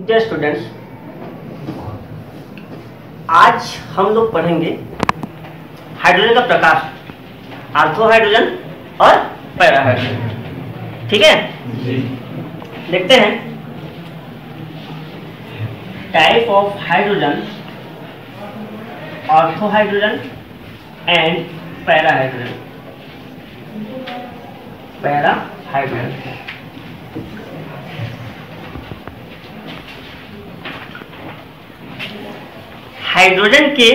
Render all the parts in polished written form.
Dear students, आज हम लोग पढ़ेंगे हाइड्रोजन का प्रकार, आर्थो हाइड्रोजन और पैरा हाइड्रोजन। ठीक है, देखते हैं type of hydrogen, ortho hydrogen and para hydrogen. Para hydrogen hydrogen के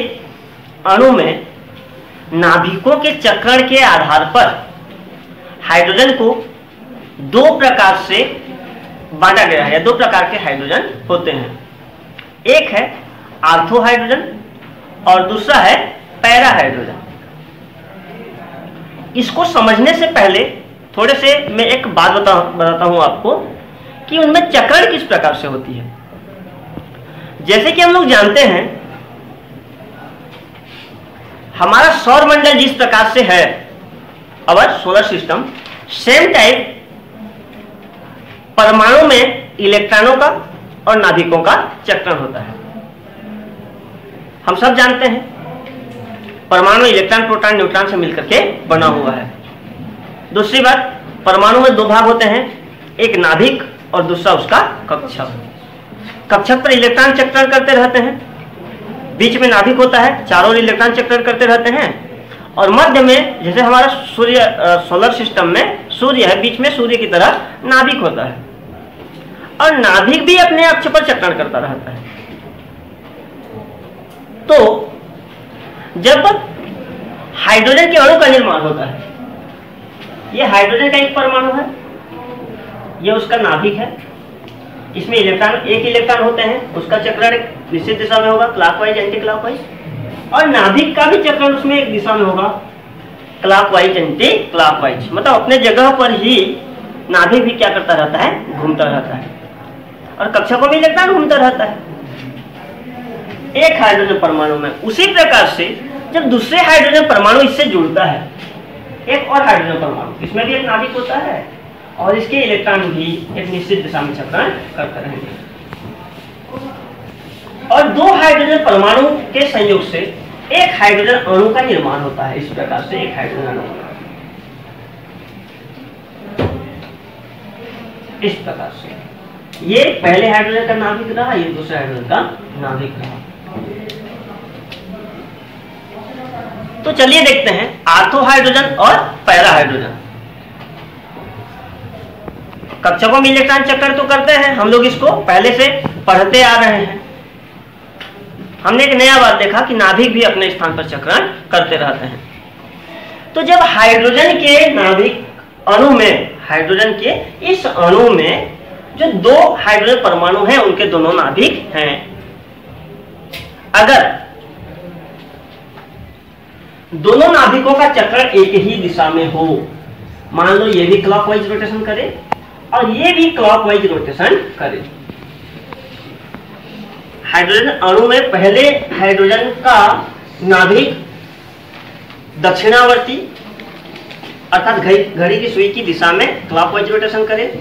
अणु में नाभिकों के चक्रण के आधार पर हाइड्रोजन को दो प्रकार से बांटा गया है, या दो प्रकार के हाइड्रोजन होते हैं। एक है आर्थो हाइड्रोजन और दूसरा है पैरा हाइड्रोजन। इसको समझने से पहले थोड़े से मैं एक बात बताता हूं आपको कि उनमें चक्रण किस प्रकार से होती है। जैसे कि हम लोग जानते हैं, हमारा सौर मंडल जिस प्रकार से है, our solar system, same type परमाणु में इलेक्ट्रॉनों का और नाभिकों का चक्रण होता है। हम सब जानते हैं परमाणु इलेक्ट्रॉन, प्रोटॉन, न्यूट्रॉन से मिलकर के बना हुआ है। दूसरी बात, परमाणु में दो भाग होते हैं, एक नाभिक और दूसरा उसका कक्षक। कक्षक पर इलेक्ट्रॉन चक्रण करते रहते हैं, बीच में नाभिक होता है, चारों ओर इलेक्ट्रॉन चक्रण करते रहते हैं, और मध्य में जैसे हमारा सूर्य सोलर सिस्टम में सूर्य है, बीच में सूर्य की तरह नाभिक होता है, और नाभिक भी अपने अक्ष पर चक्रण करता रहता है। तो जब हाइड्रोजन के अणु का निर्माण होता है, यह हाइड्रोजन का एक परमाणु है, यह उसका नाभिक है, इसमें इलेक्ट्रॉन, एक इलेक्ट्रॉन होते हैं, उसका चक्रण एक निश्चित दिशा में होगा, क्लॉकवाइज, एंटी क्लॉकवाइज, और नाभिक का भी चक्रण उसमें एक दिशा में होगा, क्लॉकवाइज, एंटी क्लॉकवाइज। मतलब अपने जगह पर ही नाभिक भी क्या करता रहता है, घूमता रहता है, और कक्षकों में इलेक्ट्रॉन घूमता रहता है एक हाइड्रोजन परमाणु में। उसी प्रकार से जब दूसरे हाइड्रोजन परमाणु इससे जुड़ता है, एक और हाइड्रोजन परमाणु, इसमें भी एक नाभिक होता है और इसके इलेक्ट्रॉन भी एक निश्चित दिशा में चक्रण करते रहेंगे, और दो हाइड्रोजन परमाणु के संयोग से एक हाइड्रोजन अणु का निर्माण होता है। इस प्रकार से एक हाइड्रोजन अणु, इस प्रकार से ये पहले हाइड्रोजन का नाभिक रहा, ये दूसरे हाइड्रोजन का नाभिक रहा। तो चलिए देखते हैं आर्थो हाइड्रोजन और पैरा हाइड्रोजन। कक्षकों में इलेक्ट्रॉन चक्कर तो करते हैं, हम लोग इसको पहले से पढ़ते आ रहे हैं। हमने एक नया बात देखा कि नाभिक भी अपने स्थान पर चक्रण करते रहते हैं। तो जब हाइड्रोजन के नाभिक अणु में, हाइड्रोजन के इस अणु में जो दो हाइड्रोजन परमाणु हैं, उनके दोनों नाभिक हैं, अगर दोनों नाभिकों का चक्रण एक ही दिशा में हो, मान लो ये भी क्लॉकवाइज रोटेशन करे और ये भी क्लॉकवाइज रोटेशन करे, हाइड्रोजन अणु में पहले हाइड्रोजन का नाभिक दक्षिणावर्ती अर्थात घड़ी की सुई की दिशा में क्लॉकवाइज रोटेशन करे,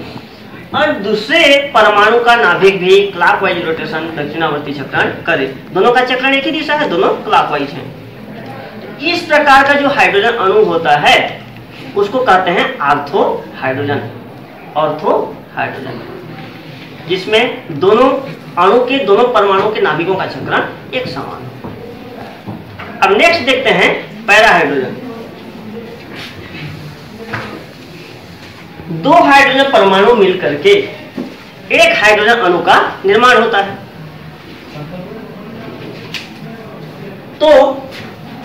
और दूसरे परमाणु का नाभिक भी क्लॉकवाइज रोटेशन दक्षिणावर्ती चक्रण करे। दोनों का चक्रण एक ही दिशा है, दोनों क्लॉकवाइज हैं। इस प्रकार का जो हाइड्रोजन अणु होता है उसको कहते हैं आर्थो हाइड्रोजन, ऑर्थो हाइड्रोजन, जिसमें दोनों अणु के, दोनों परमाणु के नाभिकों का चक्रण एक समान है। अब नेक्स्ट देखते हैं पैरा हाइड्रोजन। दो हाइड्रोजन परमाणु मिलकर के एक हाइड्रोजन अणु का निर्माण होता है। तो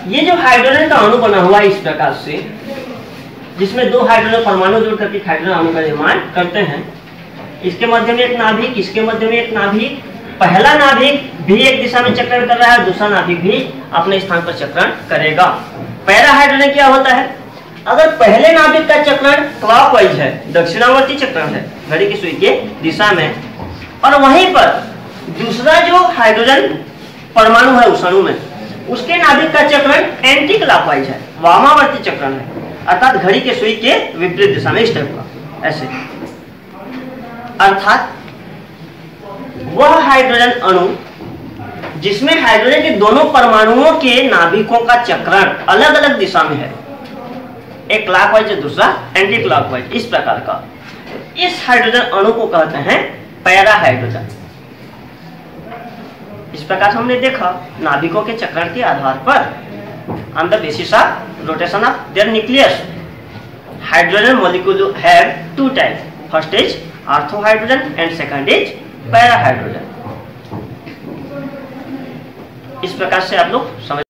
ये जो हाइड्रोजन का अणु बना हुआ है इस प्रकार से, जिसमें दो हाइड्रोजन परमाणु जुड़ करके हाइड्रोजन अणु का निर्माण करते हैं, इसके मध्य में एक नाभिक, इसके मध्य में एक नाभिक, पहला नाभिक भी एक दिशा में चक्रण कर रहा है, दूसरा नाभिक भी अपने स्थान पर चक्रण करेगा। पैरा हाइड्रोजन क्या होता है, अगर पहले नाभिक का चक्रण क्लॉकवाइज है, दक्षिणावर्ती चक्रण है घड़ी की सुई के दिशा में, और वहीं पर दूसरा जो हाइड्रोजन परमाणु है उस अणु में, उसके नाभिक का चक्रण एंटी क्लॉकवाइज है, वामावर्ती चक्रण है, अर्थात घड़ी के सुई के विपरीत दिशा में, इस टाइप का, ऐसे। अर्थात वह हाइड्रोजन अणु जिसमें हाइड्रोजन के दोनों परमाणुओं के नाभिकों का चक्रण अलग अलग दिशा में है, एक क्लॉकवाइज दूसरा एंटी क्लॉकवाइज, इस प्रकार का, इस हाइड्रोजन अणु को कहते हैं पैरा हाइड्रोजन। इस प्रकार हमने देखा नाभिकों के चक्रण के आधार पर on the basis of rotation of their nucleus hydrogen molecule have two type, first is ortho hydrogen and second is para hydrogen. इस प्रकार से आप लोग समझ